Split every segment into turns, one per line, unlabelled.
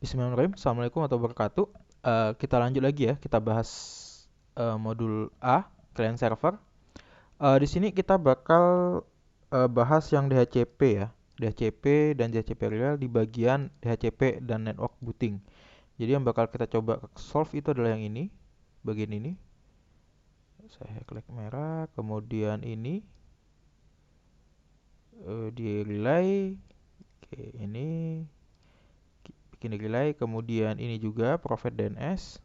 Bismillahirrahmanirrahim. Assalamualaikum warahmatullahi wabarakatuh. Kita lanjut lagi ya. Kita bahas modul A, client server. Di sini kita bakal bahas yang DHCP ya. DHCP dan DHCP real di bagian DHCP dan network booting. Jadi yang bakal kita coba solve itu adalah yang ini, bagian ini. Saya klik merah, kemudian ini di relay. Oke, ini bikin relay, kemudian ini juga provide DNS.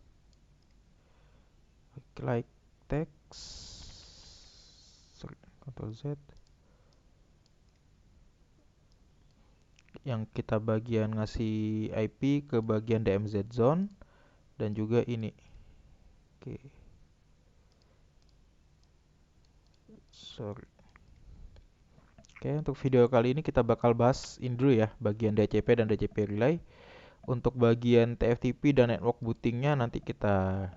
Like text, sorry, Ctrl Z, yang kita bagian ngasih IP ke bagian DMZ zone dan juga ini. Oke, sorry. Oke, untuk video kali ini kita bakal bahas ini dulu ya, bagian DHCP dan DHCP relay. Untuk bagian TFTP dan network bootingnya nanti kita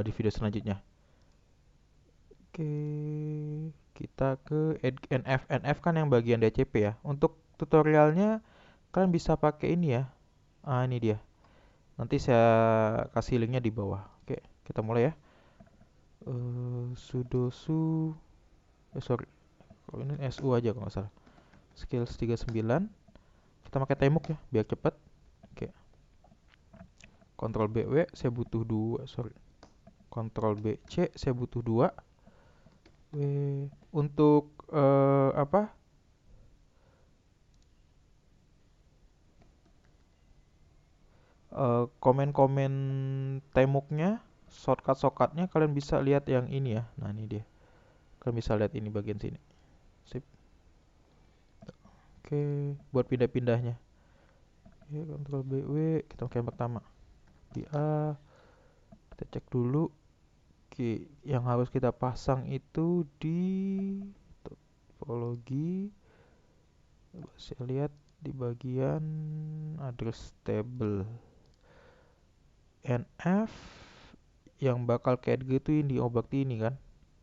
di video selanjutnya. Oke, kita ke NF. NF kan yang bagian DHCP ya. Untuk tutorialnya kalian bisa pakai ini ya. Ini dia. Nanti saya kasih linknya di bawah. Oke, kita mulai ya. Sudo su, sorry, kalau ini su aja kalau nggak salah. Skills 39. Kita pakai temuk ya, biar cepet. Oke. Ctrl BW, saya butuh 2, sorry. Ctrl BC, saya butuh 2. Untuk apa? Komen-komen temuknya, shortcut-shortcutnya kalian bisa lihat yang ini ya. Nah, ini dia. Kalian bisa lihat ini bagian sini. Sip. Oke, buat pindah-pindahnya. Oke, Ctrl BW, kita pakai yang pertama. BA, kita cek dulu. Oke, yang harus kita pasang itu di topologi. Saya lihat di bagian address table. NF yang bakal ke edge itu ini objek ini kan.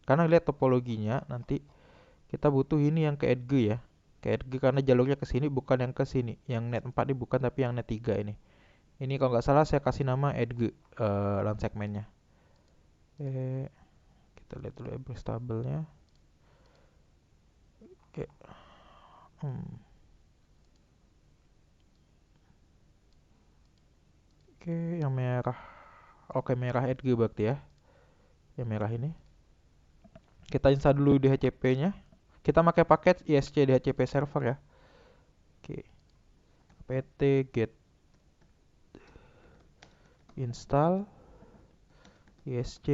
Karena lihat topologinya nanti kita butuh ini yang ke edge ya. Ke edge karena jalurnya ke sini bukan yang ke sini. Yang net 4 ini bukan tapi yang net 3 ini. Ini kalau nggak salah saya kasih nama edge LAN segmennya. Kita lihat dulu address tabelnya. Oke. Oke, yang merah. Oke, merah edge berarti ya. Yang merah ini. Kita install dulu DHCP-nya. Kita pakai paket ISC DHCP server ya. Oke. pt get install ISC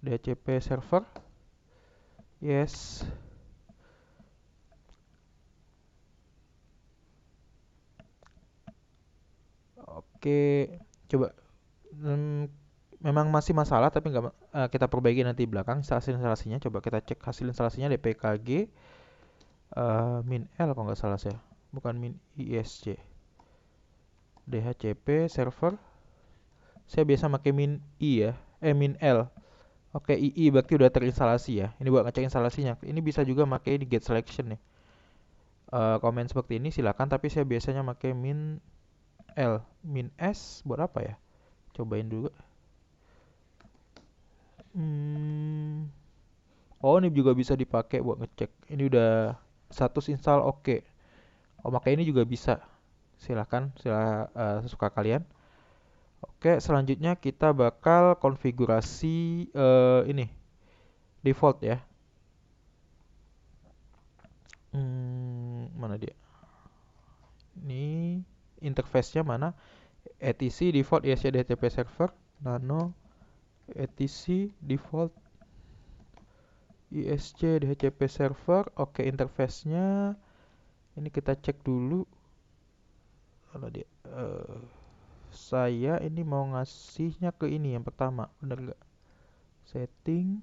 DHCP server. Yes. Oke, coba. Memang masih masalah tapi nggak kita perbaiki nanti di belakang hasil instalasinya. Coba kita cek hasil instalasinya dpkg min L kalau nggak salah saya, bukan min ISC DHCP server. Saya biasa pakai min I ya, min L. Oke, II berarti udah terinstalasi ya. Ini buat ngecek instalasinya. Ini bisa juga pakai di get selection nih. Komen seperti ini silakan, tapi saya biasanya pakai min L. Min S buat apa ya? Cobain dulu. Oh, ini juga bisa dipakai buat ngecek. Ini udah status install oke. Oh, pakai ini juga bisa. Silakan, sesuka kalian. Oke, selanjutnya kita bakal konfigurasi ini default ya. Mana dia? Ini interface-nya mana? etc default ISC DHCP server, nano etc default ISC DHCP server. Oke, interface-nya ini kita cek dulu. Kalau dia saya ini mau ngasihnya ke ini yang pertama, bener gak? Setting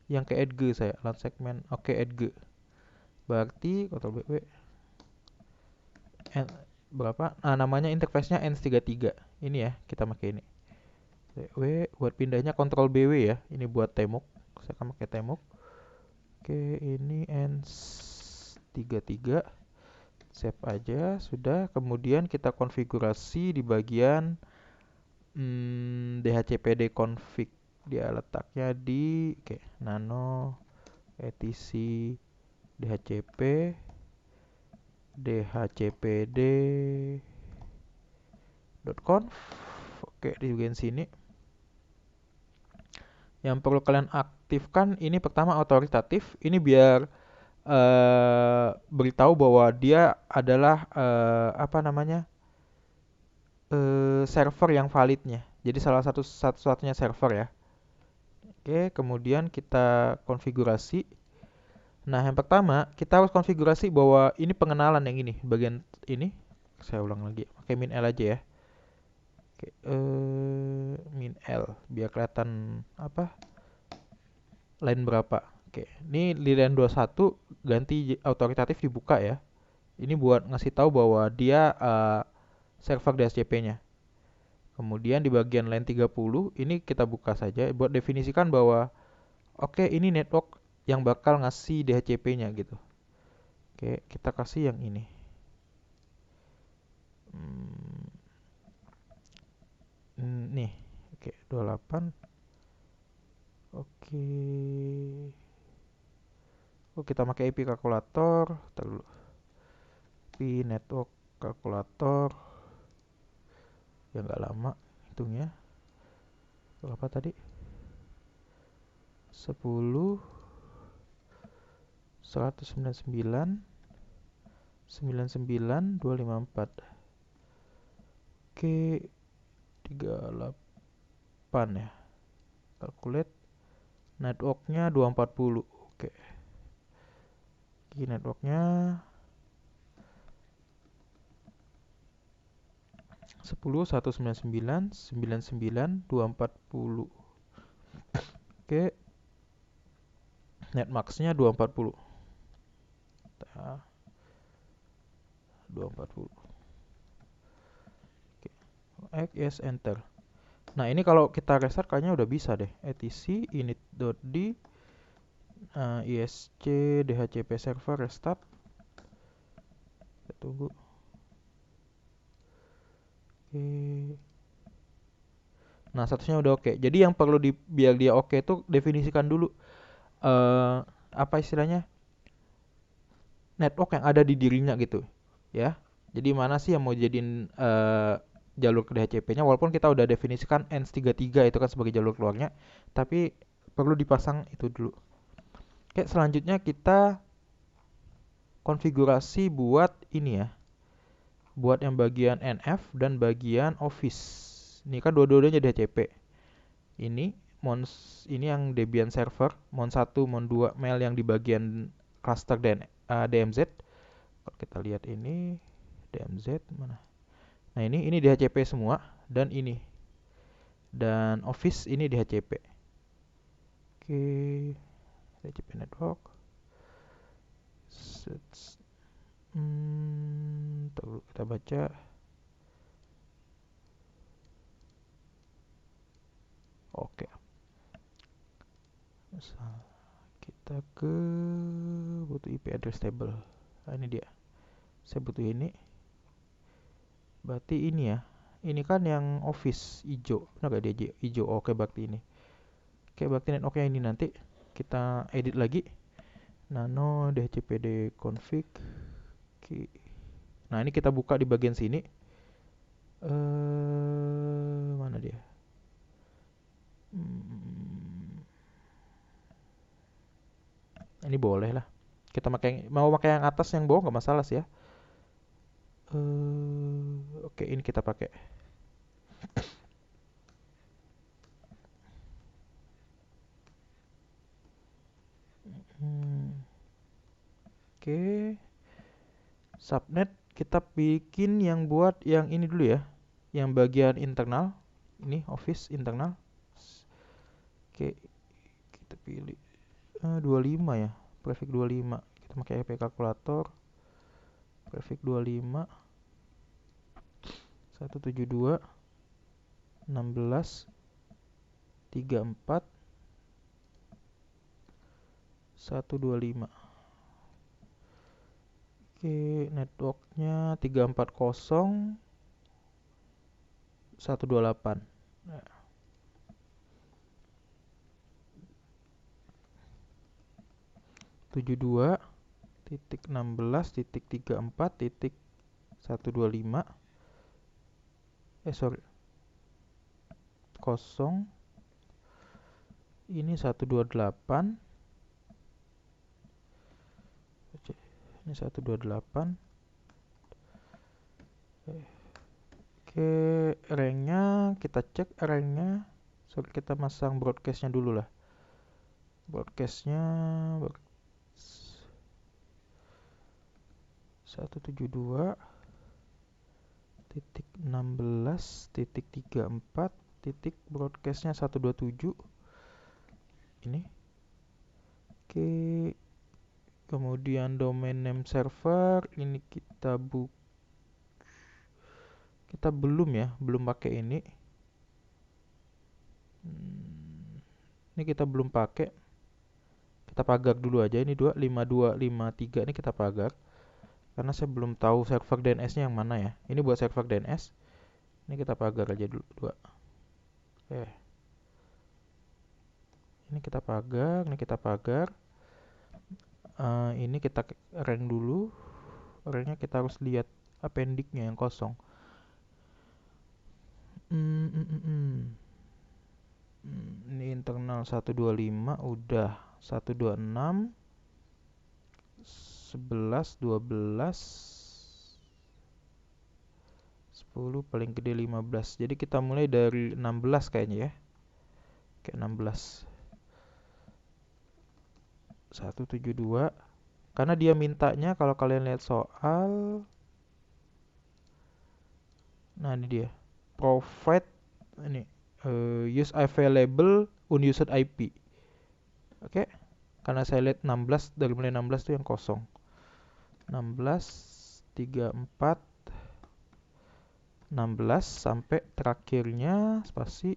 yang ke edge saya, LAN segmen. Oke, edge. Berarti Ctrl BW berapa? Namanya interface-nya ENS33. Ini ya, kita pakai ini. W buat pindahnya Ctrl BW ya. Ini buat temuk. Saya akan pakai temuk. Oke, ini ENS33. Save aja, sudah. Kemudian kita konfigurasi di bagian DHCPD config. Dia letaknya di nano etc DHCP dhcpd.conf. Oke, di bagian sini. Yang perlu kalian aktifkan ini pertama otoritatif. Ini biar beritahu bahwa dia adalah apa namanya server yang validnya. Jadi salah satu-satunya server ya. Oke, kemudian kita konfigurasi. Nah, yang pertama kita harus konfigurasi bahwa ini pengenalan yang ini, bagian ini. Saya ulang lagi, pakai min L aja ya. Oke, min L biar kelihatan apa line berapa. Oke, ini di line 21 ganti otoritatif dibuka ya. Ini buat ngasih tahu bahwa dia server DHCP-nya. Kemudian di bagian line 30 ini kita buka saja buat definisikan bahwa oke, ini network yang bakal ngasih DHCP-nya gitu. Oke, kita kasih yang ini. Nih, oke, 28. Oke. Oh, kita pakai IP kalkulator. Dulu. IP network kalkulator. Ya nggak lama hitungnya. Berapa tadi? 10 199 99 254. Oke, 38 ya. Calculate networknya 240. Oke. Ini networknya 10 199 99 240. Oke. Netmaxnya 240. 240. Oke. Yes, enter. Nah, ini kalau kita restart kayaknya udah bisa deh. etc init.d isc dhcp server restart. Kita tunggu. Oke. Nah, statusnya udah oke. Jadi yang perlu biar dia oke itu definisikan dulu apa istilahnya? Network yang ada di dirinya gitu, ya. Jadi mana sih yang mau jadiin jalur ke DHCP-nya, walaupun kita udah definisikan ENS33 itu kan sebagai jalur keluarnya, tapi perlu dipasang itu dulu. Oke, selanjutnya kita konfigurasi buat ini ya. Buat yang bagian NF dan bagian Office. Ini kan dua-duanya DHCP. Ini ini yang Debian server, Mon1, Mon2, mail yang di bagian cluster dan DMZ. Kalau kita lihat ini DMZ mana? Nah, ini DHCP semua dan ini. Dan Office ini DHCP. Oke. DHCP network. Kita baca. Oke. Misal kita ke butuh IP address table. Nah, ini dia. Saya butuh ini. Berarti ini ya. Ini kan yang Office hijau. Benar gak dia hijau? Oke, berarti ini. Oke, berarti networknya ini nanti kita edit lagi. Nano dhcpd config. Oke. Nah, ini kita buka di bagian sini. Mana dia? Ini boleh lah. Kita mau pakai yang atas, yang bawah nggak masalah sih ya. Oke, ini kita pakai. Oke. Subnet kita bikin yang buat yang ini dulu ya. Yang bagian internal. Ini Office internal. Oke. Kita pilih 25 ya. Prefix 25. Kita pakai IP kalkulator. Prefix 25. 172 16 34 125. Oke, networknya 340.128. Nah, 72.16.34.125 sorry 0 ini 128, ini 128. Oke, ranknya kita cek ranknya. Sorry, kita masang broadcastnya dulu lah. Broadcastnya 172.16.34 titik broadcastnya 127 ini. Oke, kemudian domain name server ini kita belum pakai ini. Ini kita belum pakai. Kita pagar dulu aja ini 25253 ini kita pagar. Karena saya belum tahu server DNS-nya yang mana ya. Ini buat server DNS. Ini kita pagar aja dulu 2. Ini kita pagar, ini kita pagar. Ini kita rank dulu. Ranknya kita harus lihat appendix-nya yang kosong. Ini internal 125 udah 126 11 12 10 paling gede 15. Jadi kita mulai dari 16 kayaknya ya. Kayak 16 172 karena dia mintanya kalau kalian lihat soal. Nah, ini dia. Provide ini use available unused IP. Oke. Karena saya lihat 16 dari mulai 16 itu yang kosong. 16 34 16 sampai terakhirnya spasi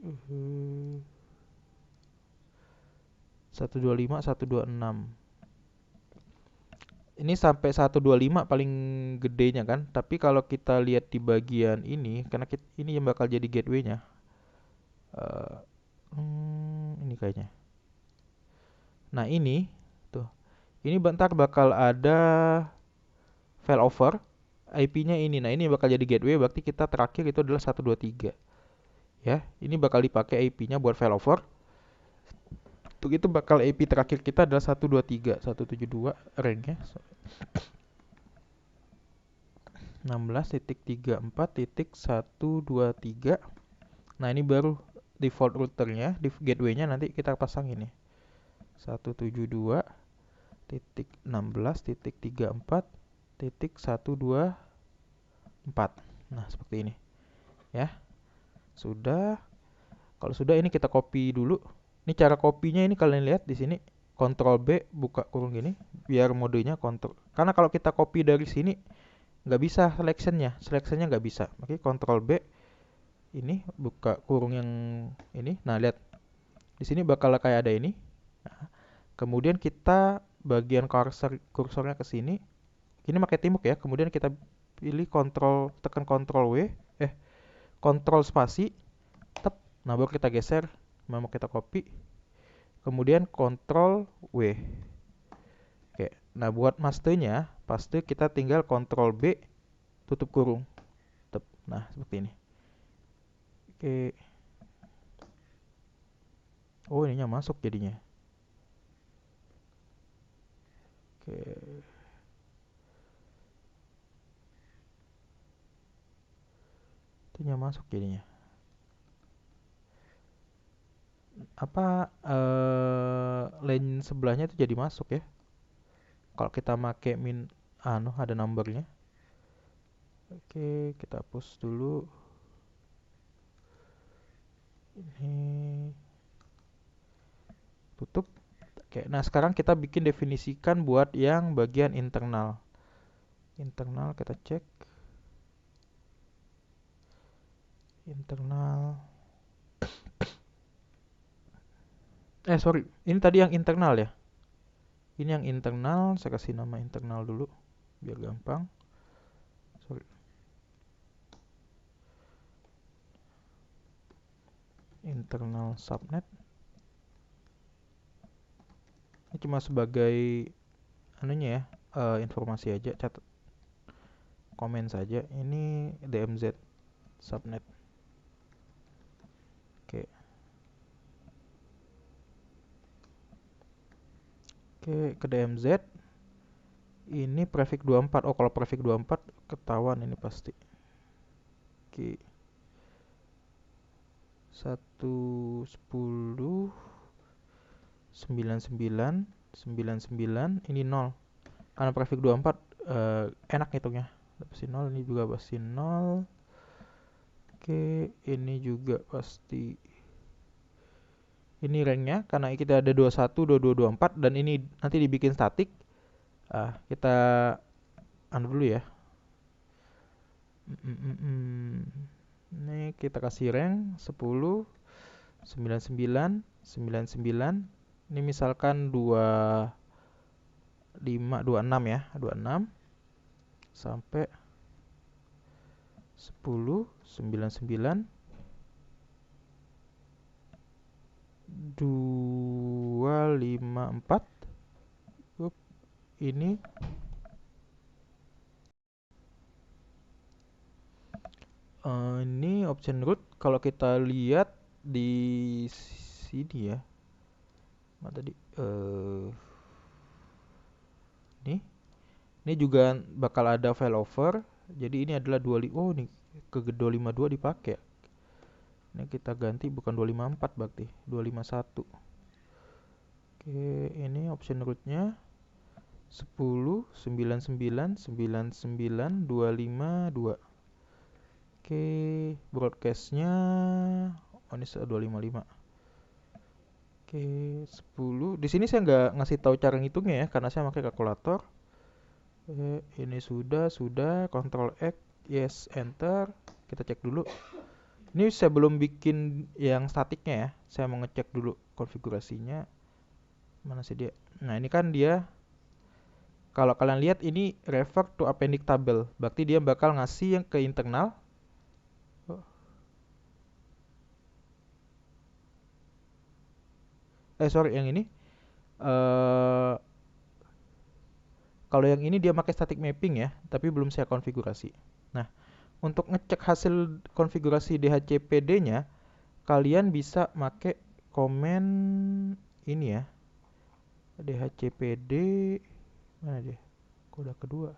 125 126. Ini sampai 125 paling gedenya kan. Tapi kalau kita lihat di bagian ini, karena ini yang bakal jadi gateway-nya. Ini kayaknya. Nah ini, tuh. Ini bentar bakal ada failover. IP-nya ini. Nah ini bakal jadi gateway, berarti kita terakhir itu adalah 123. Ya, ini bakal dipakai IP-nya buat failover. Untuk itu bakal IP terakhir kita adalah 123, 172 ranknya. 16.34.123. Nah ini baru default routernya, di gateway-nya nanti kita pasang ini 172.16.34.124. Nah seperti ini ya. Sudah. Kalau sudah ini kita copy dulu. Ini cara kopinya ini kalian lihat di sini. Ctrl B buka kurung gini biar modenya kontrol. Karena kalau kita copy dari sini nggak bisa selectionnya nggak bisa. Oke, Ctrl B ini buka kurung yang ini. Nah lihat di sini bakal kayak ada ini. Nah, kemudian kita bagian kursornya ke sini. Ini pakai timuk ya. Kemudian kita pilih tekan Ctrl W, Ctrl spasi, tep. Nah baru kita geser. Mau kita copy. Kemudian Ctrl W. Oke, nah buat paste kita tinggal Ctrl B, tutup kurung. Nah, seperti ini. Oke. Oh, ininya masuk jadinya. Oke. Itunya masuk jadinya. Apa lane sebelahnya itu jadi masuk ya? Kalau kita make ada numbernya. Oke, kita hapus dulu. Ini tutup. Oke, nah sekarang kita bikin definisikan buat yang bagian internal. Internal kita cek. Internal. Sorry, ini tadi yang internal ya. Ini yang internal, saya kasih nama internal dulu biar gampang. Sorry. Internal subnet. Ini cuma sebagai anunya ya, informasi aja, catat komen saja. Ini DMZ subnet. Oke. Oke, ke DMZ. Ini prefix 24. Oh, kalau prefix 24 ketahuan ini pasti. Oke. 110 99 99 ini 0. Karena prefix 24 enak hitungnya. Pasti 0, ini juga pasti 0. Oke, ini juga pasti. Ini ranknya karena kita ada 21, 22, 24 dan ini nanti dibikin statik. Kita anu dulu ya. Ini kita kasih rank 10, 99, 99. Ini misalkan 25, 26 ya, 26 sampai 10, 99, 254. Ini ini option root. Kalau kita lihat di sini ya, mana tadi ini juga bakal ada failover. Jadi ini adalah 25. Oh, ini ke 252 dipakai. Ini kita ganti bukan 254 berarti 251. Oke, ini option rootnya 10, 99, 99, 252. Oke, broadcastnya ini 255. Oke, 10. Di sini saya nggak ngasih tahu cara ngitungnya ya, karena saya pakai kalkulator. Ini sudah, Ctrl X, yes, enter. Kita cek dulu. Ini saya belum bikin yang statiknya ya. Saya mau ngecek dulu konfigurasinya. Mana sih dia? Nah, ini kan dia. Kalau kalian lihat ini refer to appendix table. Berarti dia bakal ngasih yang ke internal. Sorry, yang ini. Kalau yang ini dia pakai static mapping ya, tapi belum saya konfigurasi. Nah, untuk ngecek hasil konfigurasi DHCPD-nya, kalian bisa pakai komen ini ya. DHCPD mana dia? Kode kedua.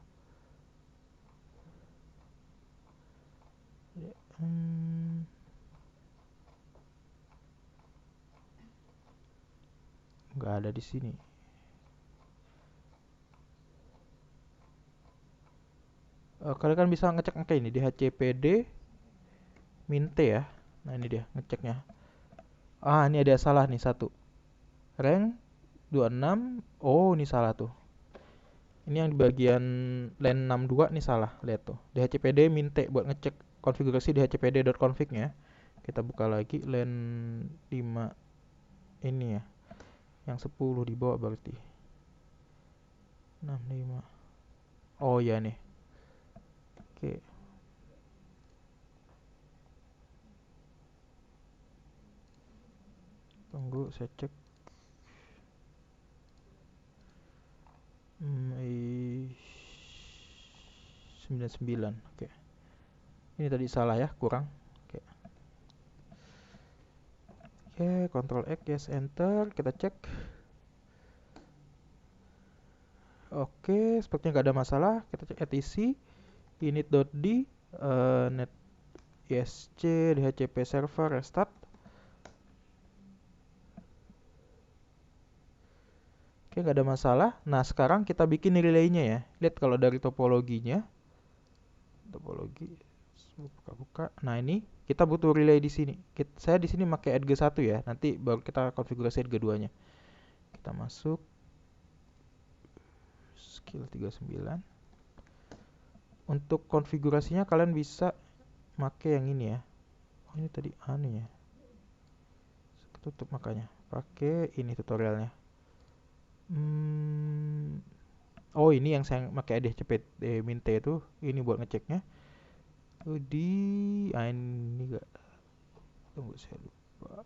Nggak ada di sini. Kalian kan bisa ngecek ini DHCPD minte ya. Nah, ini dia ngeceknya. Ini ada salah nih satu. Rank 26. Oh, ini salah tuh. Ini yang di bagian LAN 62 nih salah. Lihat tuh. DHCPD minte buat ngecek konfigurasi dhcpd.config-nya. Kita buka lagi LAN 5 ini ya. Yang 10 di bawah berarti. 65. Oh ya nih. Oke. Tunggu saya cek. 99. Oke. Ini tadi salah ya, kurang. Oke. Oke, Ctrl X, yes, enter. Kita cek. Oke, sepertinya nggak ada masalah. Kita cek etc init.d net isc dhcp server restart. Oke, nggak ada masalah. Nah, sekarang kita bikin relaynya ya. Lihat kalau dari topologinya. Topologi buka-buka. Nah, ini kita butuh relay di sini. Saya di sini pakai edge 1 ya. Nanti baru kita konfigurasi edge 2-nya. Kita masuk skill 39. Untuk konfigurasinya kalian bisa pakai yang ini ya. Oh, ini tadi aneh ya. Tutup makanya. Pakai ini tutorialnya. Oh, ini yang saya pakai DHCP Minte itu, ini buat ngeceknya. Ini enggak. Tunggu, saya lupa.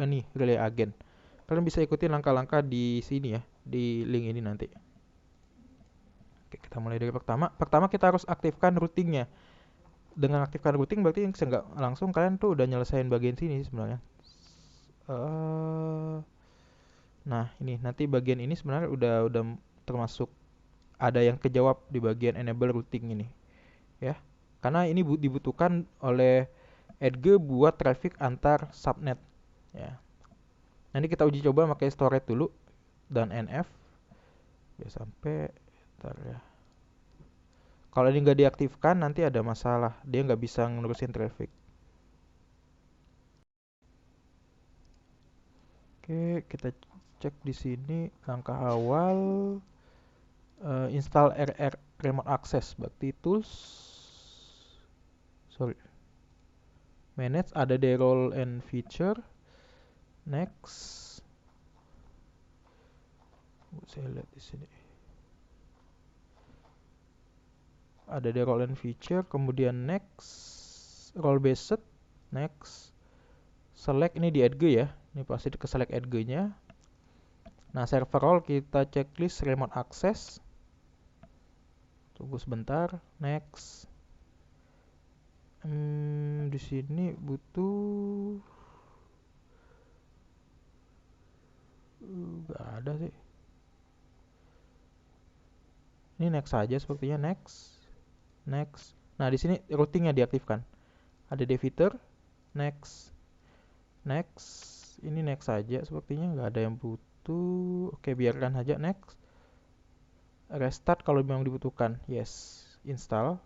Nih, relay agen. Kalian bisa ikutin langkah-langkah di sini ya, di link ini nanti. Oke, kita mulai dari pertama. Pertama kita harus aktifkan routingnya. Dengan aktifkan routing berarti nggak langsung kalian tuh udah nyelesain bagian sini sebenarnya. Eh, nah, ini nanti bagian ini sebenarnya udah termasuk ada yang kejawab di bagian enable routing ini, ya. Karena ini dibutuhkan oleh Edge buat traffic antar subnet, ya. Nanti kita uji coba pakai storage dulu dan NF ya sampai ntar ya. Kalau ini nggak diaktifkan nanti ada masalah, dia nggak bisa ngurusin traffic. Oke, kita cek di sini langkah awal, install RR remote access, berarti tools, sorry, manage ada di role and feature, next. Saya lihat di sini ada di role and feature, kemudian next, role based, next, select ini di Edge ya, ini pasti ke select Edge-nya. Nah, server role kita checklist remote access. Tunggu sebentar, next. Di sini butuh nggak ada sih. Ini next saja sepertinya, next, next. Nah, di sini routingnya diaktifkan. Ada di fitur, next, next. Ini next saja sepertinya, nggak ada yang butuh. Oke, biarkan saja next. Restart kalau memang dibutuhkan, yes. Install.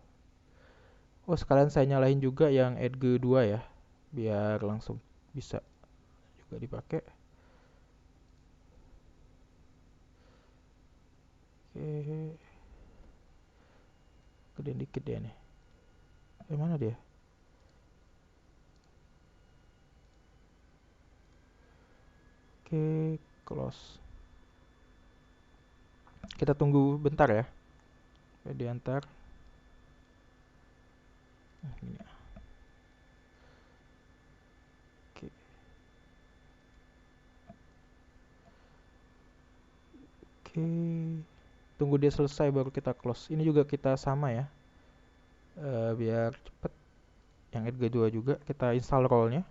Oh, sekalian saya nyalain juga yang Edge 2 ya, biar langsung bisa juga dipakai. Oke, gedein dikit deh nih. Mana dia? Oke, close. Kita tunggu bentar ya. Diantar. Ini. Oke. Oke. Tunggu dia selesai baru kita close. Ini juga kita sama ya. Biar cepet. Yang Edge 2 juga kita install role-nya.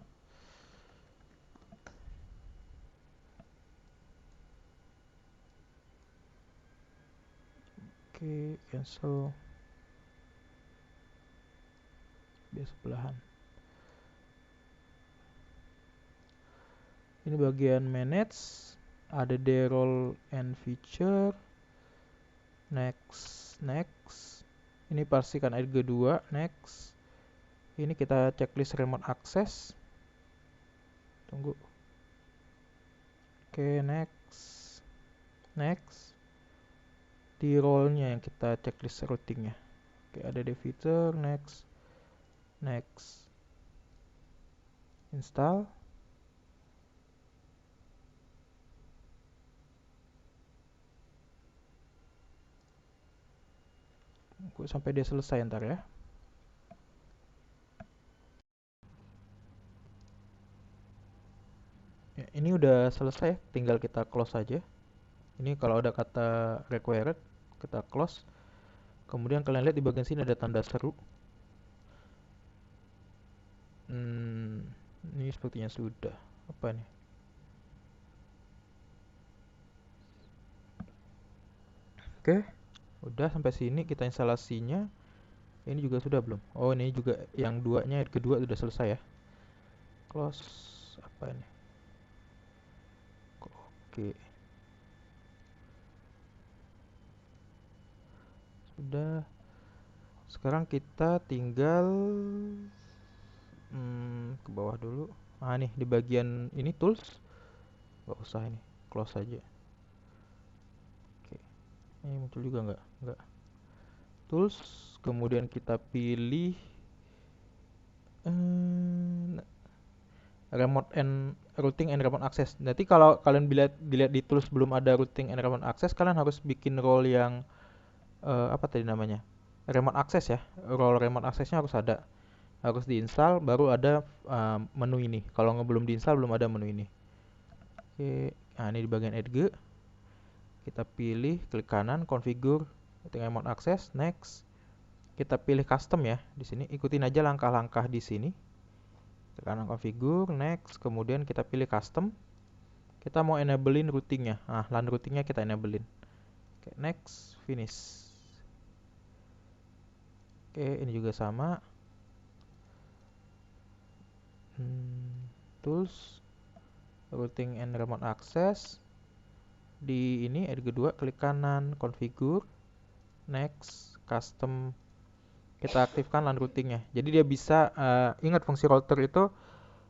Oke, cancel. Biar sebelahan. Ini bagian manage. Ada di role and feature. Next, next. Ini pastikan Edge 2, next. Ini kita checklist remote access. Tunggu. Oke, next. Next. Di role-nya yang kita checklist routingnya. Oke, ada di fitur, next. Next. Install. Tunggu sampai dia selesai ntar ya. Ya, ini udah selesai, tinggal kita close aja. Ini kalau ada kata required, kita close. Kemudian kalian lihat di bagian sini ada tanda seru. Ini sepertinya sudah. Apa nih? Oke, udah sampai sini kita instalasinya. Ini juga sudah belum? Oh, ini juga yang duanya, kedua sudah selesai ya. Close. Apa ini? Oke. Sudah. Sekarang kita tinggal ke bawah dulu. Nih di bagian ini tools. Gak usah ini, close aja. Oke. Ini muncul juga nggak? Nggak. Tools. Kemudian kita pilih remote and routing and remote access. Nanti kalau kalian dilihat di tools belum ada routing and remote access, kalian harus bikin role yang apa tadi namanya? Remote access ya. Role remote accessnya harus ada. Harus diinstal baru ada menu ini. Kalau belum diinstal belum ada menu ini. Oke, nah ini di bagian edge. Kita pilih, klik kanan, configure routing remote access, next. Kita pilih custom ya di sini. Ikutin aja langkah-langkah di sini. Klik kanan configure, next. Kemudian kita pilih custom. Kita mau enablein routingnya. Nah, LAN routingnya kita enablein. Oke, next, finish. Oke, ini juga sama. Tools, routing and remote access. Di ini edge 2, klik kanan, configure, next, custom. Kita aktifkan LAN routingnya. Jadi dia bisa ingat fungsi router itu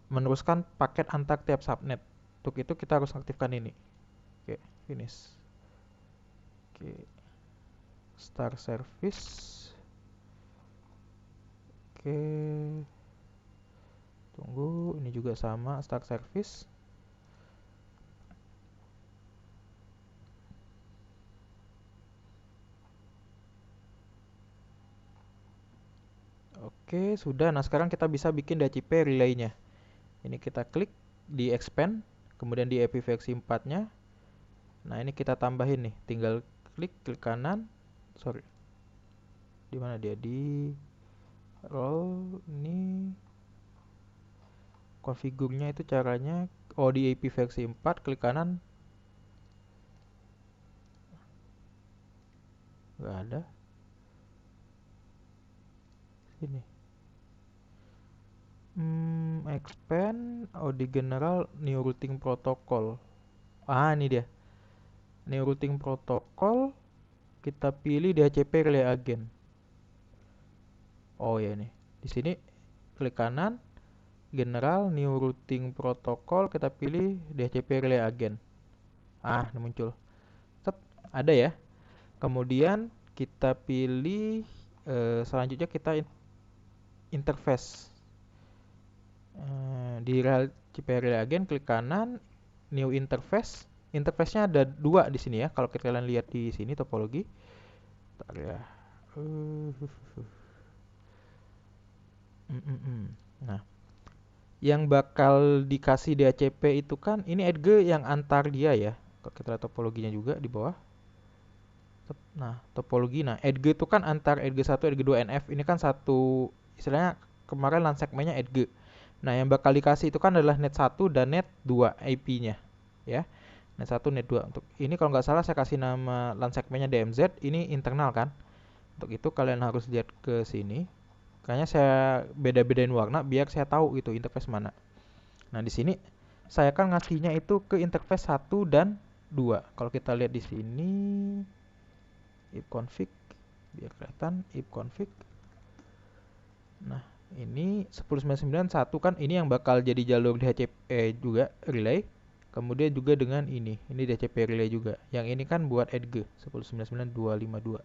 meneruskan paket antar tiap subnet. Untuk itu kita harus aktifkan ini. Oke, finish. Oke, start service. Oke, tunggu, ini juga sama, start service. Oke, sudah. Nah, sekarang kita bisa bikin DHCP relay-nya. Ini kita klik di expand, kemudian di IPv6 4-nya. Nah, ini kita tambahin nih. Tinggal klik kanan. Sorry. Di mana dia? Di role ini. Konfigurnya itu caranya di IPv6 4, klik kanan. Nggak ada. Sini. Expand di general new routing protocol. Ini dia. New routing protocol. Kita pilih DHCP relay agent. Oh ya nih. Di sini klik kanan, general new routing protocol, kita pilih DHCP relay agent. Ini muncul. Ada ya. Kemudian kita pilih selanjutnya kita interface. Di DHCP relay agent klik kanan, new interface. Interface-nya ada 2 di sini ya. Kalau kalian lihat di sini topologi. Bentar ya. Nah, yang bakal dikasih DHCP itu kan ini edge yang antar dia ya. Kalau kita lihat topologinya juga di bawah. Nah, topologi. Nah, edge itu kan antar edge 1, edge 2, NF. Ini kan satu, istilahnya kemarin LAN segmennya edge. Nah, yang bakal dikasih itu kan adalah net 1 dan net 2 IP-nya. Ya. Net 1, net 2. Untuk ini kalau nggak salah saya kasih nama LAN segmennya DMZ. Ini internal kan. Untuk itu kalian harus lihat ke sini. Kayaknya saya beda-bedain warna biar saya tahu itu interface mana. Nah, di sini saya kan ngasihnya itu ke interface 1 dan 2. Kalau kita lihat di sini ifconfig biar kelihatan ifconfig. Nah, ini 10.99.1 kan ini yang bakal jadi jalur DHCP juga relay. Kemudian juga dengan ini DHCP relay juga. Yang ini kan buat edge 10.99.252.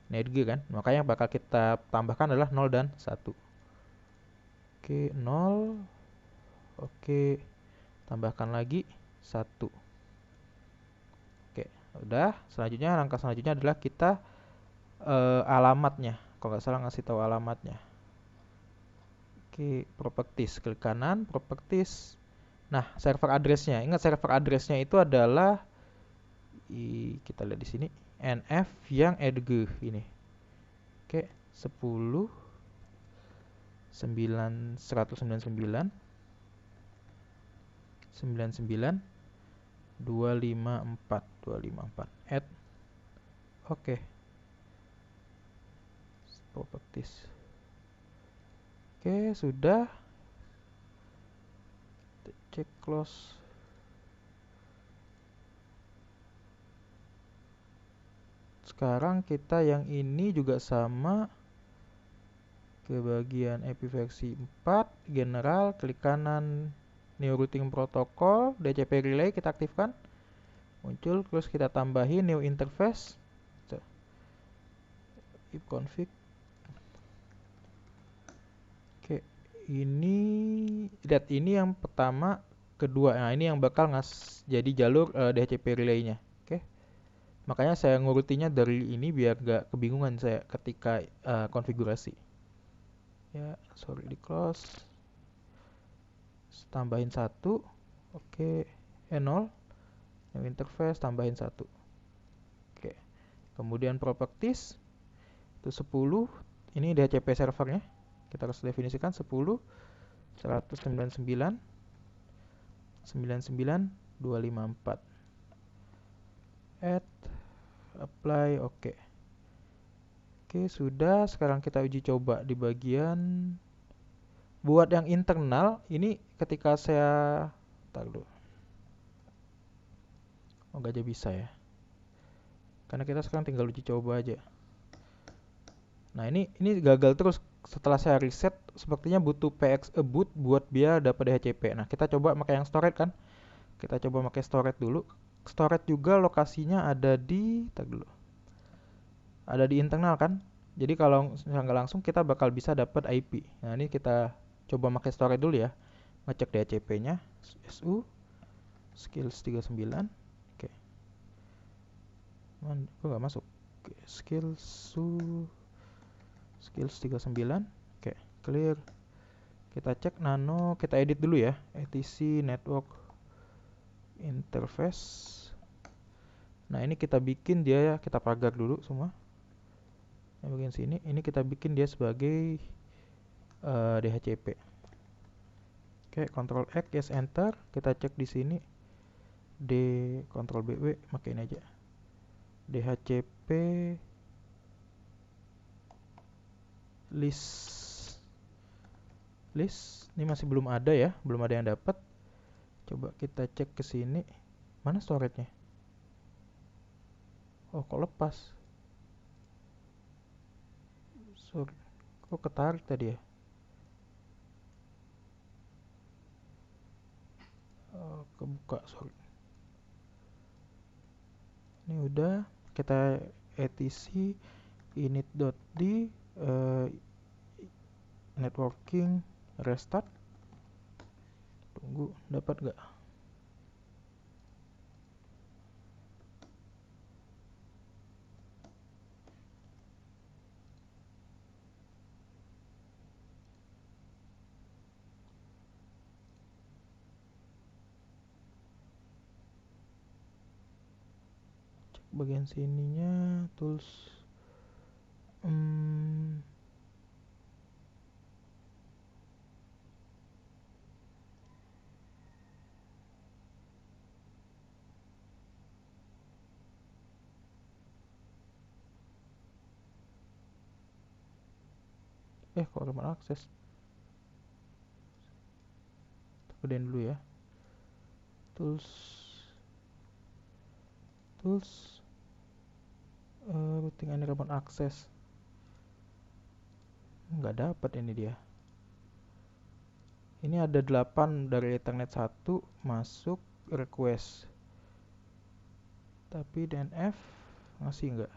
Ini edge kan. Makanya yang bakal kita tambahkan adalah 0 dan 1. Oke, 0. Oke. Tambahkan lagi 1. Oke, udah. Selanjutnya langkah selanjutnya adalah kita alamatnya. Kalau nggak salah ngasih tahu alamatnya. Oke, properties, klik kanan, properties. Nah, server address-nya. Ingat server address-nya itu adalah kita lihat di sini NF yang edge ini. Oke, 10 9 199 99 254 add. Oke. Properties. Oke, sudah. Cek close. Sekarang kita yang ini juga sama. Ke bagian IPv6 4, general, klik kanan new routing protocol, DHCP relay kita aktifkan. Muncul, terus kita tambahin new interface. Ifconfig. Oke, ini lihat ini yang pertama ke kedua. Nah, ini yang bakal jadi jalur DHCP relay-nya. Oke. Makanya saya ngurutinya dari ini biar gak kebingungan saya ketika konfigurasi. Ya, sorry, di close. Tambahin 1. Oke. E0. New interface tambahin 1. Oke. Kemudian properties itu 10. Ini DHCP servernya. Kita harus definisikan 10 199 254. Add, apply, oke. Oke, sudah. Sekarang kita uji coba di bagian buat yang internal. Ini ketika saya taruh dulu. Oh, gak aja bisa ya. Karena kita sekarang tinggal uji coba aja. Nah, ini gagal terus. Setelah saya reset, sepertinya butuh boot buat biar dapat DHCP. Nah, kita coba pakai yang storage kan. Kita coba pakai storage dulu. Storage juga lokasinya ada di dulu. Ada di internal kan. Jadi kalau nggak langsung kita bakal bisa dapat IP. Nah, ini kita coba pakai storage dulu ya. Ngecek DHCP-nya. SU skills 39. Oke. Man, kok nggak masuk? Oke, skills 39. Oke, clear. Kita cek nano, kita edit dulu ya. etc network interface. Nah, ini kita bikin dia ya, kita pagar dulu semua. Yang bagian sini, ini kita bikin dia sebagai DHCP. Oke, Ctrl X, yes enter. Kita cek di sini. Ctrl BW, pakai ini aja. DHCP list. Ini masih belum ada ya, belum ada yang dapat. Coba kita cek ke sini. Mana storage-nya? Oh, kok lepas? Sorry. Kok ketarik tadi ya? Oh, kebuka, sorry. Ini udah, kita etc init.d networking restart. Tunggu, dapat nggak? Cek bagian sininya, tools. Kok remote access? Gedein dulu ya. Tools routing and remote access. Nggak dapat ini dia. Ini ada 8 dari Ethernet 1 masuk request. Tapi DNF ngasih nggak?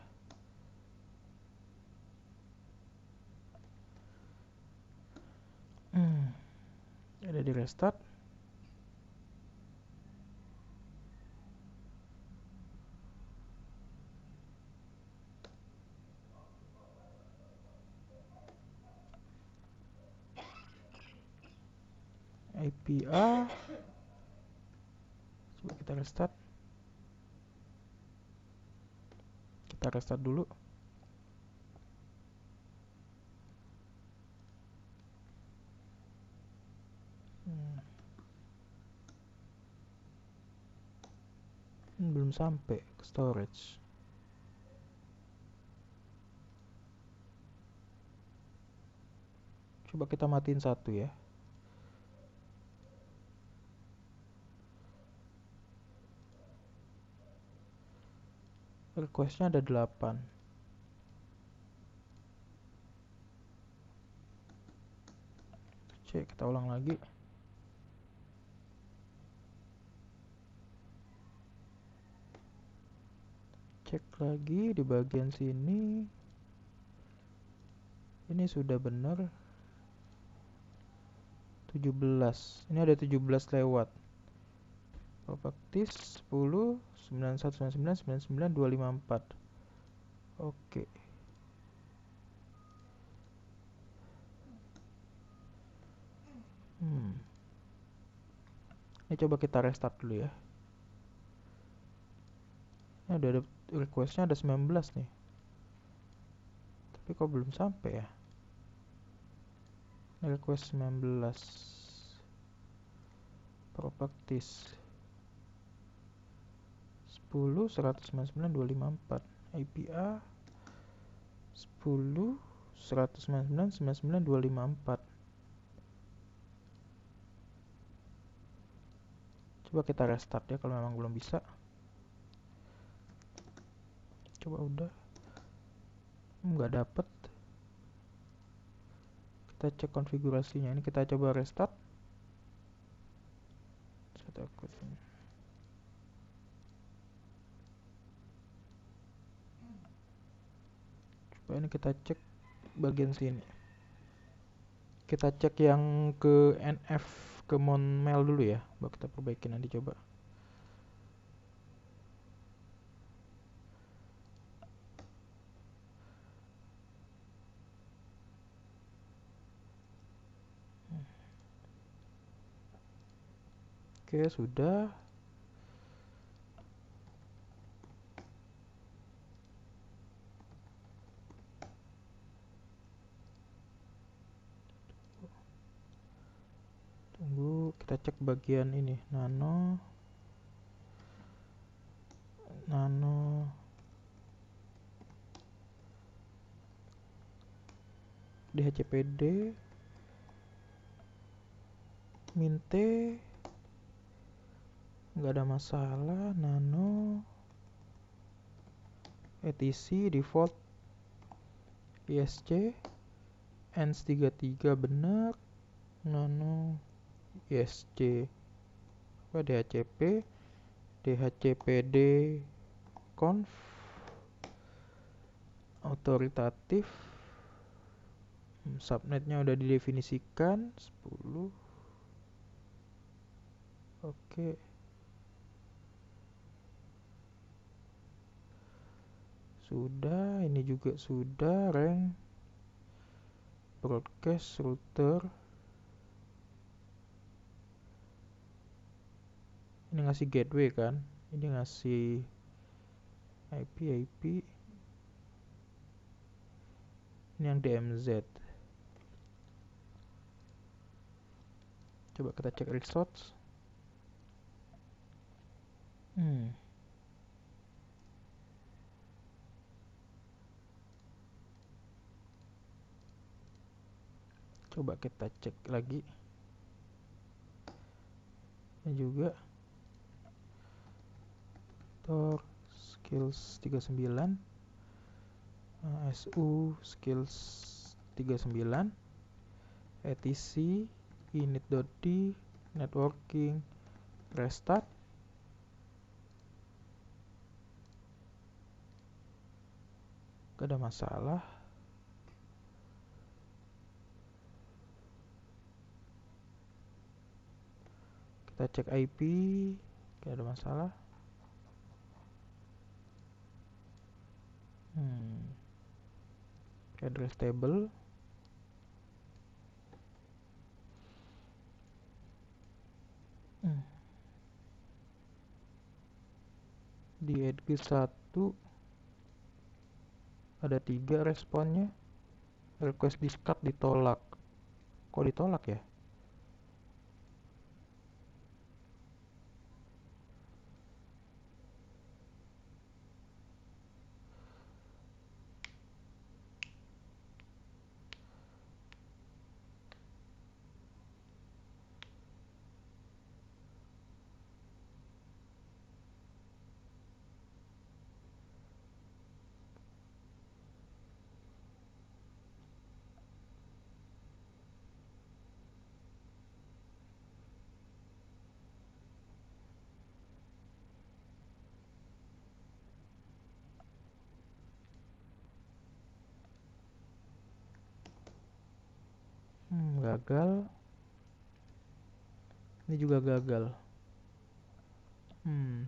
Ada di restart. IPA. Coba kita restart. Kita restart dulu. Belum sampai ke storage. Coba kita matiin satu ya. Requestnya ada 8. Cek, kita ulang lagi. Cek lagi di bagian sini. Ini sudah benar 17. Ini ada 17 lewat. Properties 10 9199 99 254. Oke. Ini coba kita restart dulu ya. Ini udah ada requestnya, ada 19 nih. Tapi kok belum sampai ya? Ini request 19. Properties 10 199 254. IPA 10 199 99 254. Coba kita restart ya kalau memang belum bisa. Coba udah. Nggak dapet. Kita cek konfigurasinya. Ini kita coba restart. Coba ini kita cek bagian sini. Kita cek yang ke NF ke Monmail dulu ya. Baru kita perbaiki nanti coba. Oke, sudah. Tunggu, kita cek bagian ini. Nano DHCPD Minte nggak ada masalah. Nano ETC default ISC ENS33 benar. Nano ISC apa DHCP DHCPD conf autoritatif. Subnetnya udah didefinisikan 10. Oke. Sudah, ini juga sudah. Rank broadcast router. Ini ngasih gateway kan? Ini ngasih IP. Ini yang DMZ. Coba kita cek results. Coba kita cek lagi. Ini juga Tor skills 39, SU skills 39, ETC init.d networking restart. Gak ada masalah. Kita cek IP, gak ada masalah. Address table. Di edge 1 ada 3 responnya. Request discard ditolak. Kok ditolak ya? Gagal. Ini juga gagal.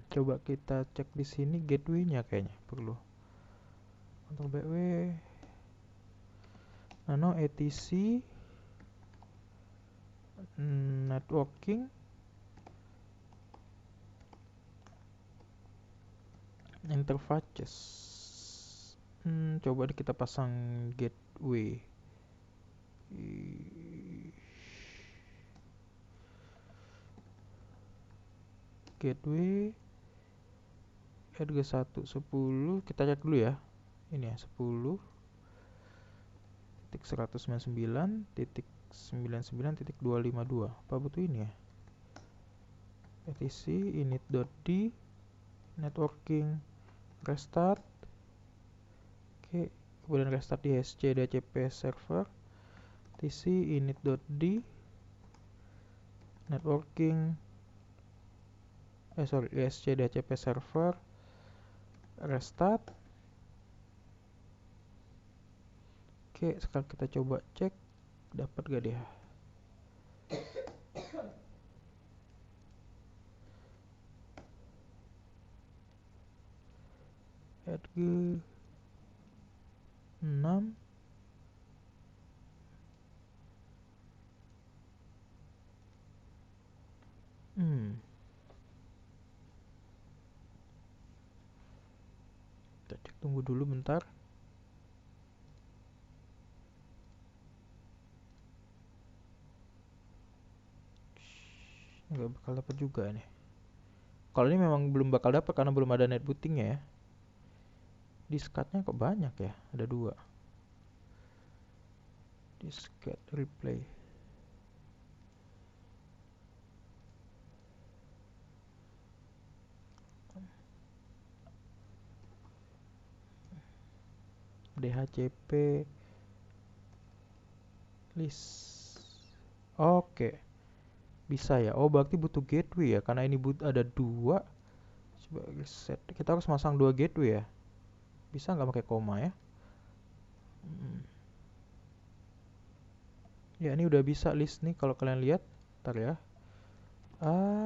Coba kita cek di sini gateway-nya kayaknya perlu. Untuk BW nano etc networking interfaces. Coba kita pasang gateway. Gateway harga 110 kita cek dulu ya. Ini ya 10.199.99.252. Apa butuh ini ya? etc init.d networking restart. Oke, kemudian restart di SC DHCP server. etc init.d networking ESC DHCP server restart. Oke, sekarang kita coba cek dapat gak dia. Edge 6 kita cek, tunggu dulu bentar. Nggak bakal dapat juga nih. Kalau ini memang belum bakal dapat karena belum ada net bootingnya ya. Disketnya kok banyak ya, ada 2 disket replay. DHCP list. Oke, bisa ya. Oh, berarti butuh gateway ya, karena ini ada 2. Coba reset, kita harus masang 2 gateway ya. Bisa nggak pakai koma ya? Ya, ini udah bisa list nih kalau kalian lihat. Ntar ya.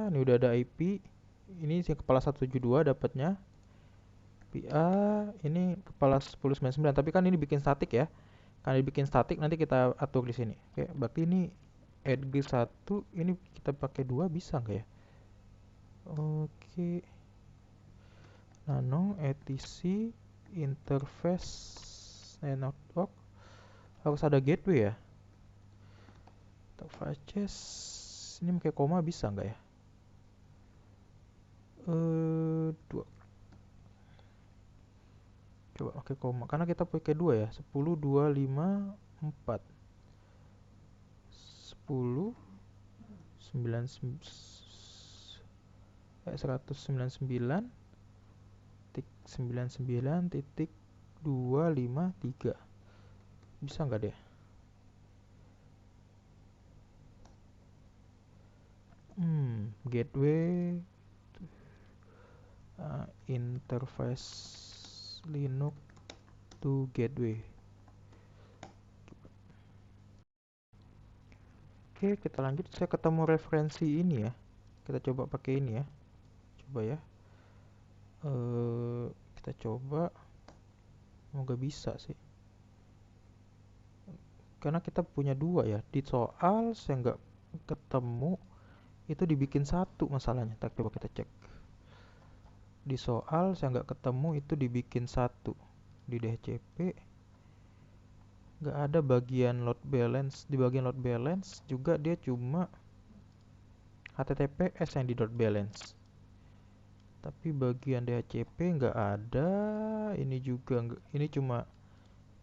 Ini udah ada IP. Ini yang kepala 172 dapatnya. Ini kepala 1099, tapi kan ini bikin statik ya. Karena dibikin statik nanti kita atur di sini. Oke, berarti ini edge 1 ini kita pakai 2 bisa nggak ya? Oke. Nano etc interface network harus ada gateway ya. Interfaces ini pakai koma bisa nggak ya? 2. Coba pakai koma karena kita pakai 2 ya. 10 2 5 4 10 199 titik 99 titik 253. Bisa nggak deh? Gateway interface Linux to gateway. Oke, kita lanjut. Saya ketemu referensi ini ya. Kita coba pakai ini ya. Coba ya. Kita coba. Semoga bisa sih. Karena kita punya 2 ya. Di soal saya nggak ketemu. Itu dibikin 1 masalahnya. Coba kita cek. Di soal saya nggak ketemu itu dibikin 1. Di DHCP nggak ada bagian load balance. Di bagian load balance juga dia cuma HTTPS yang di load balance, tapi bagian DHCP nggak ada. Ini juga ini cuma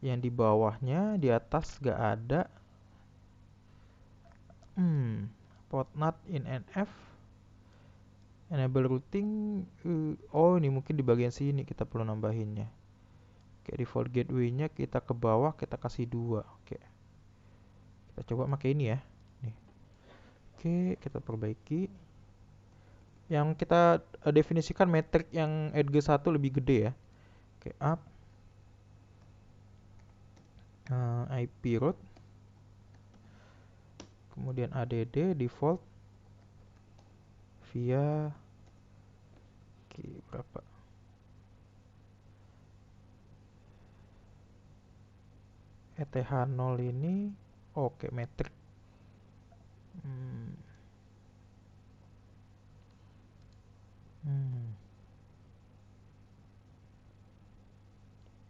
yang di bawahnya, di atas nggak ada. Port NAT in NF enable routing. Oh, ini mungkin di bagian sini kita perlu nambahinnya. Oke, default gateway-nya kita ke bawah, kita kasih 2. Oke, kita coba pakai ini ya. Nih. Oke, kita perbaiki. Yang kita definisikan metrik yang edge 1 lebih gede ya. Oke, up IP route, kemudian add default via Oke, berapa? ETH0 ini oke metrik. Hmm,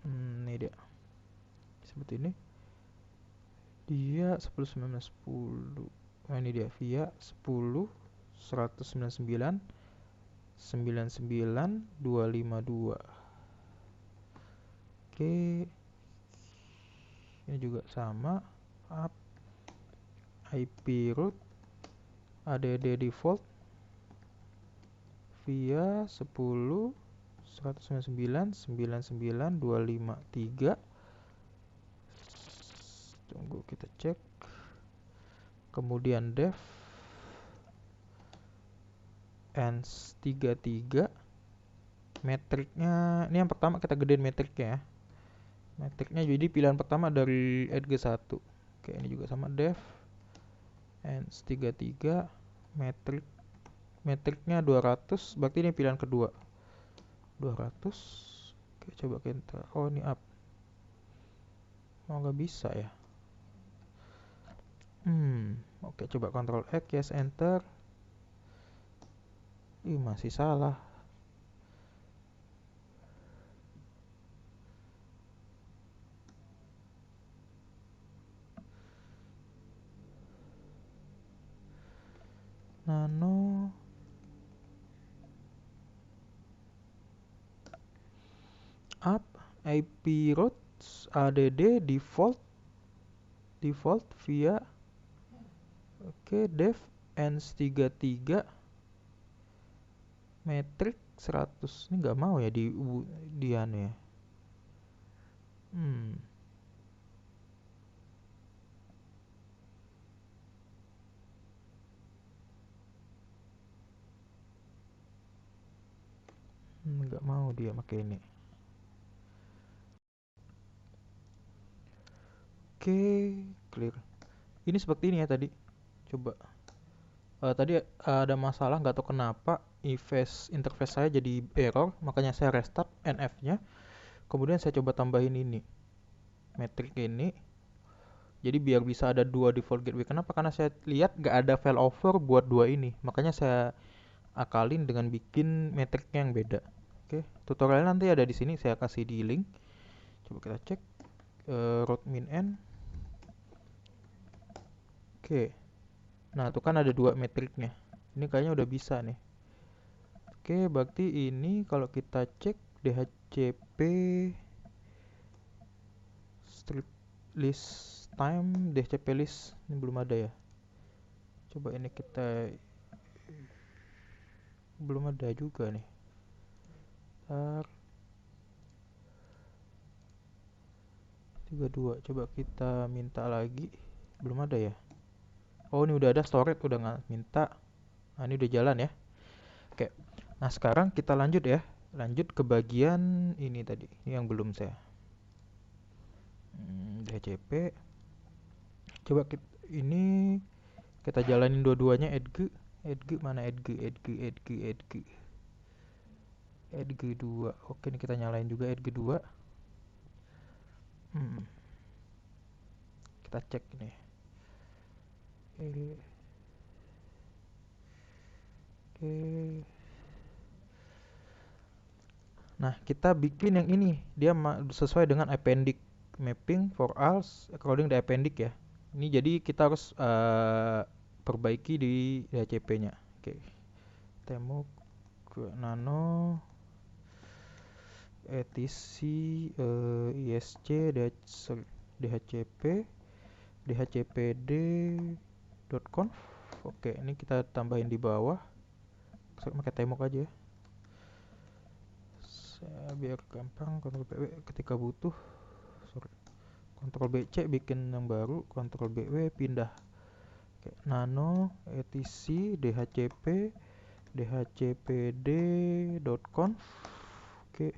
hmm, ini dia. Seperti ini. Dia 10 19 10. Nah, ini dia via 10 199 99 252. Oke, ini juga sama. Up IP root add default via 10 199 99 253. Tunggu kita cek. Kemudian def ans 33. Metriknya ini yang pertama kita gedein metriknya ya. Metriknya jadi pilihan pertama dari edge 1. Oke, ini juga sama def ans 33 metrik. Metriknya 200, berarti ini pilihan kedua. 200. Oke, coba kita. Oh, ini up. Oh, nggak bisa ya. Oke, coba Ctrl X, yes, enter. Masih salah. Nano up IP routes add default via def ans 33 metrik 100. Ini nggak mau ya di anu ya. Nggak mau dia pakai ini. Oke, clear. Ini seperti ini ya tadi. Coba. Tadi ada masalah, nggak tahu kenapa interface saya jadi error, makanya saya restart NF-nya. Kemudian saya coba tambahin ini, metrik ini. Jadi biar bisa ada dua default gateway. Kenapa? Karena saya lihat nggak ada failover buat dua ini. Makanya saya akalin dengan bikin metriknya yang beda. Oke, tutorial nanti ada di sini, saya kasih di link. Coba kita cek root min n. Oke. Nah, itu kan ada dua metriknya. Ini kayaknya udah bisa nih. Oke, berarti ini kalau kita cek DHCP strip list time, DHCP list ini belum ada ya. Coba ini kita belum ada juga nih. Ntar 32, coba kita minta lagi. Belum ada ya. Oh, ini udah ada storage, udah nggak minta. Nah, ini udah jalan ya. Oke. Nah, sekarang kita lanjut ya. Lanjut ke bagian ini tadi. Ini yang belum saya. DHCP. Coba ini kita jalanin dua-duanya edge. Edge mana edge? Edge 2. Oke, ini kita nyalain juga edge 2. Kita cek nih. Oke. Nah, kita bikin yang ini. Dia sesuai dengan appendix mapping for all according the appendix ya. Ini jadi kita harus perbaiki di DHCP-nya. Oke. Temu ke nano etc isc dhcp dhcpd.conf. Oke, ini kita tambahin di bawah. Saya pakai temok aja ya. Biar gampang, Ctrl BW ketika butuh. Ctrl BC bikin yang baru, Ctrl BW pindah. Oke, nano etc dhcp dhcpd.conf. Oke,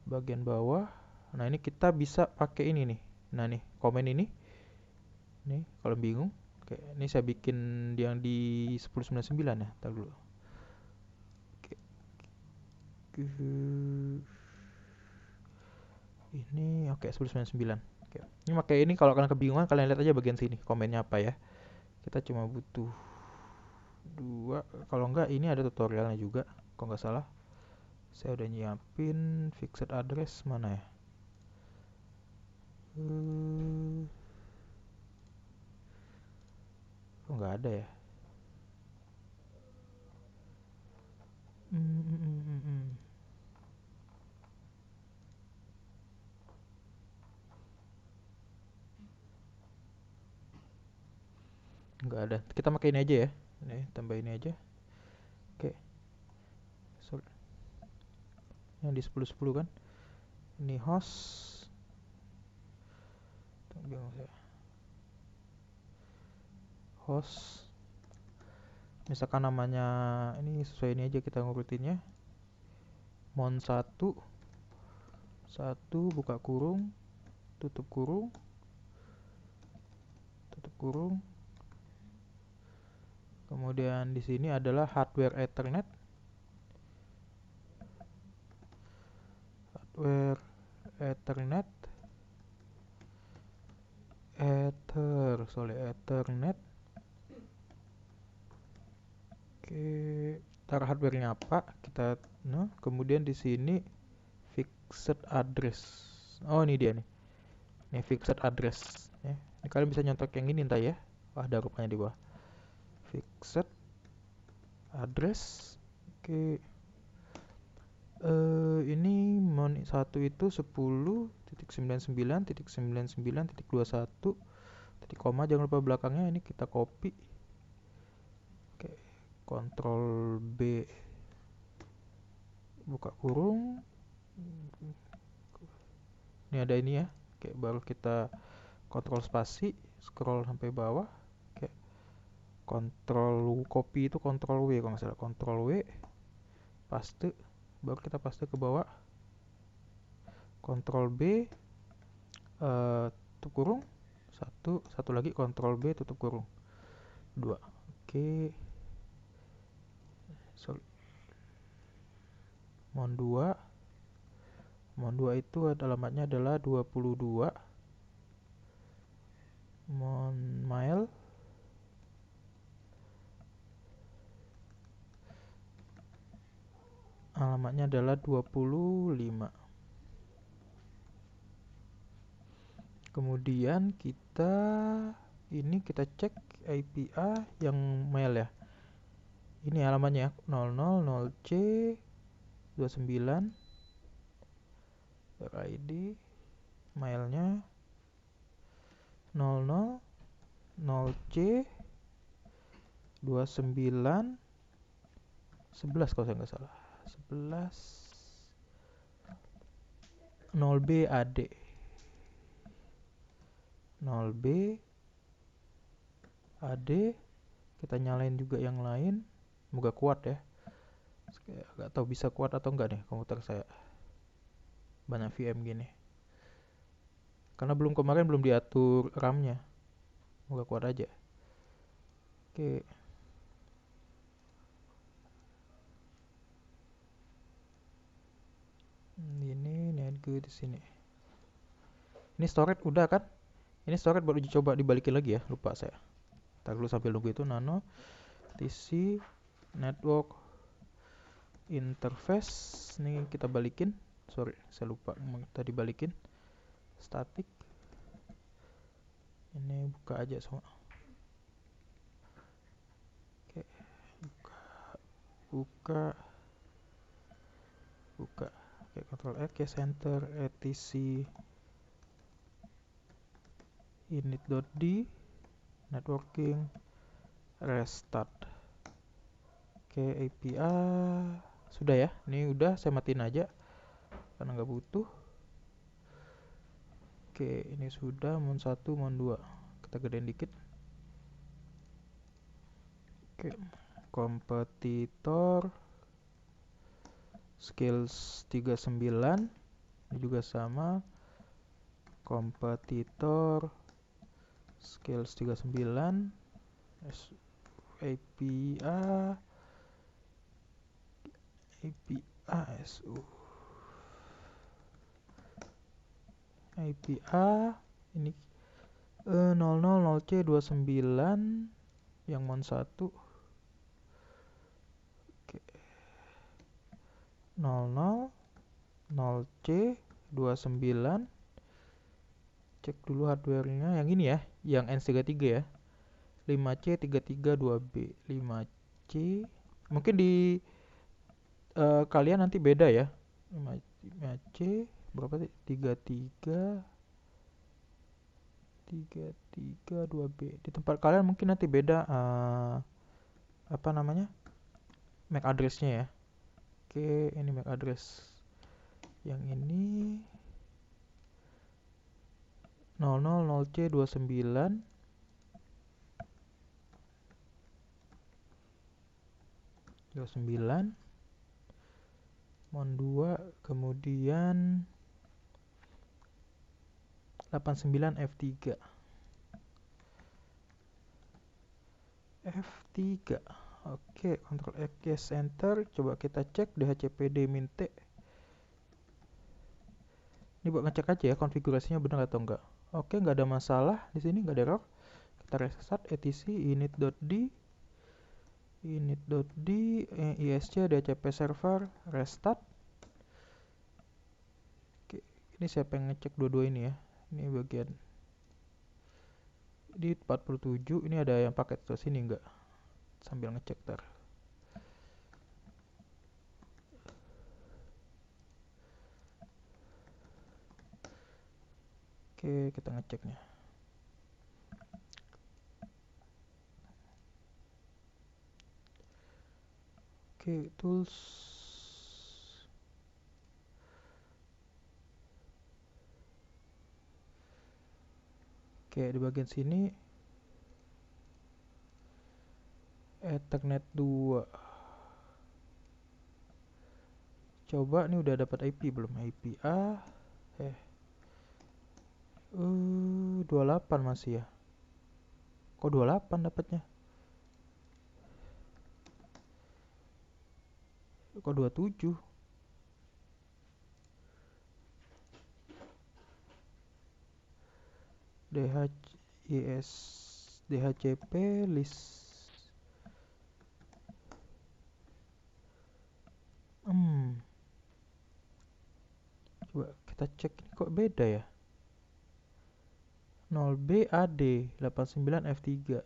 bagian bawah. Nah, ini kita bisa pakai ini nih. Nah, nih komen ini nih kalau bingung. Oke, ini saya bikin yang di 1099 ya. Ntar dulu. Oke, Ini oke, 1099. Oke. Ini pakai ini, kalau kalian kebingungan kalian lihat aja bagian sini komennya apa ya. Kita cuma butuh dua, kalau enggak ini ada tutorialnya juga kalau nggak salah. Saya udah nyiapin fixed address mana ya. Kok nggak ada ya. Hmm, hmm, hmm, hmm, hmm. Nggak ada, kita pakai ini aja ya. Nih tambah ini aja. Oke, sorry, yang di 1010 kan. Ini host, bingung saya. Host, misalkan namanya ini sesuai ini aja kita ngurutinnya. Mon 1 buka kurung, tutup kurung, tutup kurung. Kemudian di sini adalah hardware Ethernet. Hardware Ethernet. Ethernet. Oke, tar hardware-nya apa? Kita kemudian di sini fixed address. Oh, ini dia nih. Ini fixed address ya. Ini kalian bisa nyontok yang ini entah ya. Wah, ada rupanya di bawah. Fixed address. Oke. Ini mon 1 itu 10.99.99.21 titik koma, jangan lupa belakangnya. Ini kita copy. Oke, Ctrl B, buka kurung. Ini ada ini ya. Oke, baru kita Ctrl spasi, scroll sampai bawah. Oke, Ctrl copy itu Ctrl W kalau nggak salah. Ctrl W, paste, baru kita paste ke bawah. Ctrl B, tutup kurung. Satu lagi Ctrl B, tutup kurung. 2. Oke. Sorry. Mon 2. Mon 2 itu alamatnya adalah 22 Mon Mile. Alamatnya adalah 25. Kemudian kita cek API yang mail ya. Ini alamatnya 000C 29 .id, mailnya 000C 29 11 kalau saya nggak salah. 11 0B AD 0B AD. Kita nyalain juga yang lain, semoga kuat ya. Gak tahu bisa kuat atau enggak nih komputer saya, banyak VM gini, karena kemarin belum diatur RAM-nya. Semoga kuat aja. Oke. Ini netgood di sini. Ini storage udah kan? Ini storage baru coba dibalikin lagi ya, lupa saya. Ntar dulu sambil nunggu itu. Nano TC network interface, ini kita balikin. Sorry, saya lupa tadi balikin. Static. Ini buka aja semua. Oke, buka. Oke, Ctrl X ya, center etc init.d networking restart. Oke, API sudah ya. Ini udah, saya matiin aja karena nggak butuh. Oke, ini sudah mon 1, mon 2. Kita gedein dikit. Oke, kompetitor skills 39 ini juga sama. Kompetitor skills 39 API ASU IPA ini 000C29 yang mon 1. Oke. 000C29. Cek dulu hardware-nya yang ini ya, yang N33 ya. 5C332B. 5C mungkin di kalian nanti beda ya. 5C berapa sih? 332B. Di tempat kalian mungkin nanti beda apa namanya? MAC address-nya ya. Oke, ini MAC address. Yang ini 000C29 mon 2, kemudian 89 F3. Oke, Ctrl X enter, coba kita cek DHCPD min-T. Ini buat ngecek aja ya konfigurasinya benar atau enggak. Oke, nggak ada masalah di sini, nggak ada error. Kita restart etc init.d isc DHCP server restart. Oke, ini siapa yang ngecek dua-dua ini ya. Ini bagian di 47, ini ada yang paket ke sini enggak? Sambil ngecek tar. Oke, kita ngeceknya. Oke, tools. Oke, di bagian sini Ethernet 2. Coba nih udah dapat IP belum? IP A 28 masih ya. Kok 28 dapatnya? Kok 27? DHCP list. Coba kita cek ini kok beda ya. 0BAD 89F3.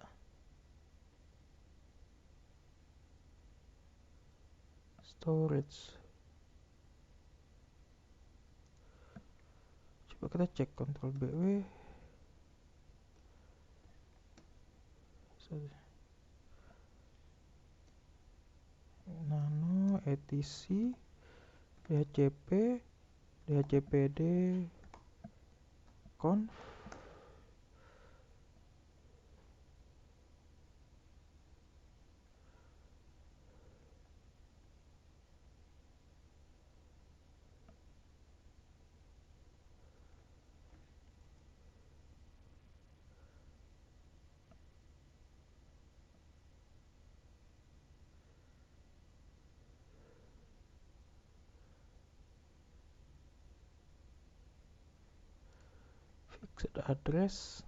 Storage. Coba kita cek Ctrl BW. Nano etc DHCP DHCPD conf. Fixed address.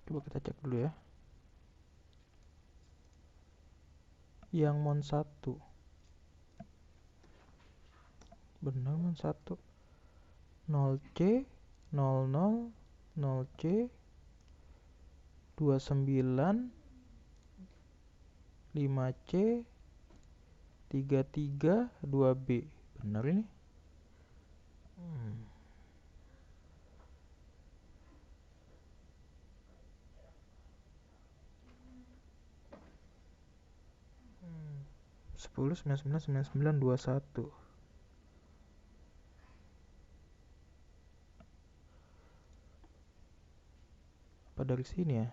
Coba kita cek dulu ya. Yang mon 1. Benar mon 1. 0C 00 0C 29 5C 332B. Benar ini? Sepuluh 999921. Apa dari sini ya?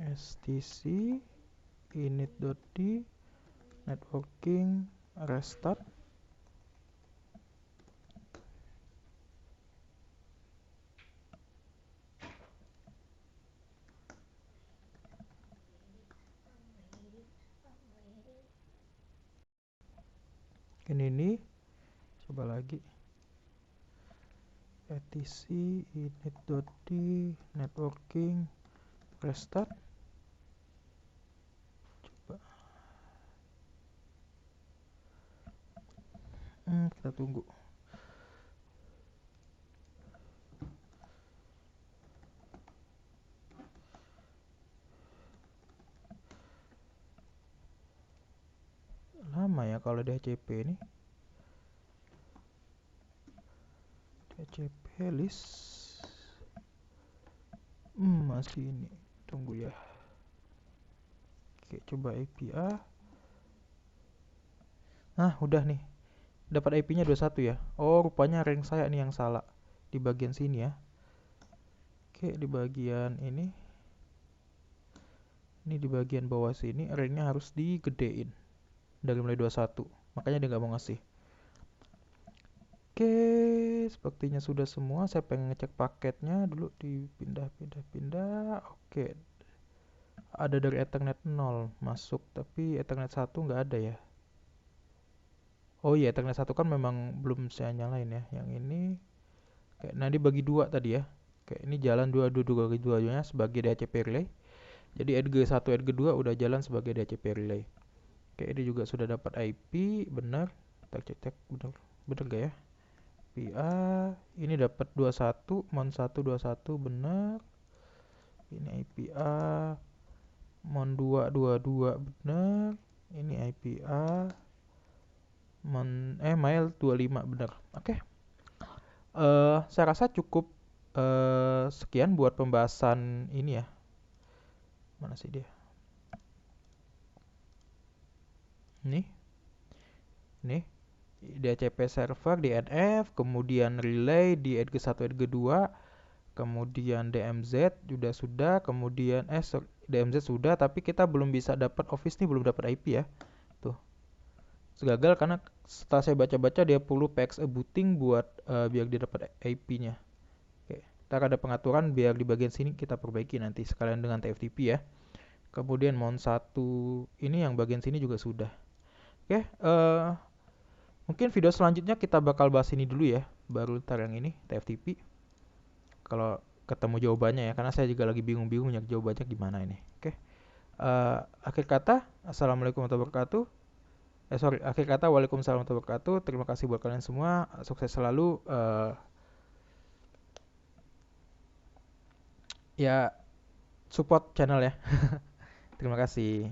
stc init.d networking restart. Ini coba lagi etc init.d networking restart. Coba kita tunggu. Lama ya kalau DHCP ini. DHCP list masih ini, tunggu ya. Oke, coba API. Nah, udah nih, dapat IP-nya 21 ya. Oh, rupanya rank saya nih yang salah di bagian sini ya. Oke, di bagian ini di bagian bawah sini ranknya harus digedein dari mulai 21, makanya dia nggak mau ngasih. Oke, sepertinya sudah semua. Saya pengen ngecek paketnya dulu, dipindah. Oke, ada dari Ethernet 0 masuk, tapi Ethernet 1 nggak ada ya. Oh iya, Ethernet 1 kan memang belum saya nyalain ya. Yang ini kayak nah dibagi dua tadi ya. Kayak ini jalan dua-duanya sebagai DHCP relay. Jadi EDG1 EDG2 udah jalan sebagai DHCP relay. Kayak ini juga sudah dapat IP, benar. Kita cek benar. Benar gak ya? PA ini dapat 21, mon 1 21 benar. Ini IPA mon 2 22 benar. Ini IPA mail 25 benar. Oke. Saya rasa cukup sekian buat pembahasan ini ya. Mana sih dia? Nih. DHCP server di NF, kemudian relay di EDG1 EDG2, kemudian DMZ sudah, kemudian DMZ sudah, tapi kita belum bisa dapat Office nih, belum dapat IP ya. Tuh. Gagal karena setelah saya baca-baca dia perlu PXE booting buat biar dia dapat IP-nya. Oke, ntar ada pengaturan biar di bagian sini kita perbaiki nanti sekalian dengan TFTP ya. Kemudian mount 1 ini yang bagian sini juga sudah. Oke, mungkin video selanjutnya kita bakal bahas ini dulu ya, baru ntar yang ini TFTP. Kalau ketemu jawabannya ya, karena saya juga lagi bingung-bingung nyari jawabannya gimana ini. Oke, akhir kata, assalamualaikum warahmatullahi wabarakatuh. Akhir kata, waalaikumsalam warahmatullahi wabarakatuh. Terima kasih buat kalian semua, sukses selalu. Ya, support channel ya. Terima kasih.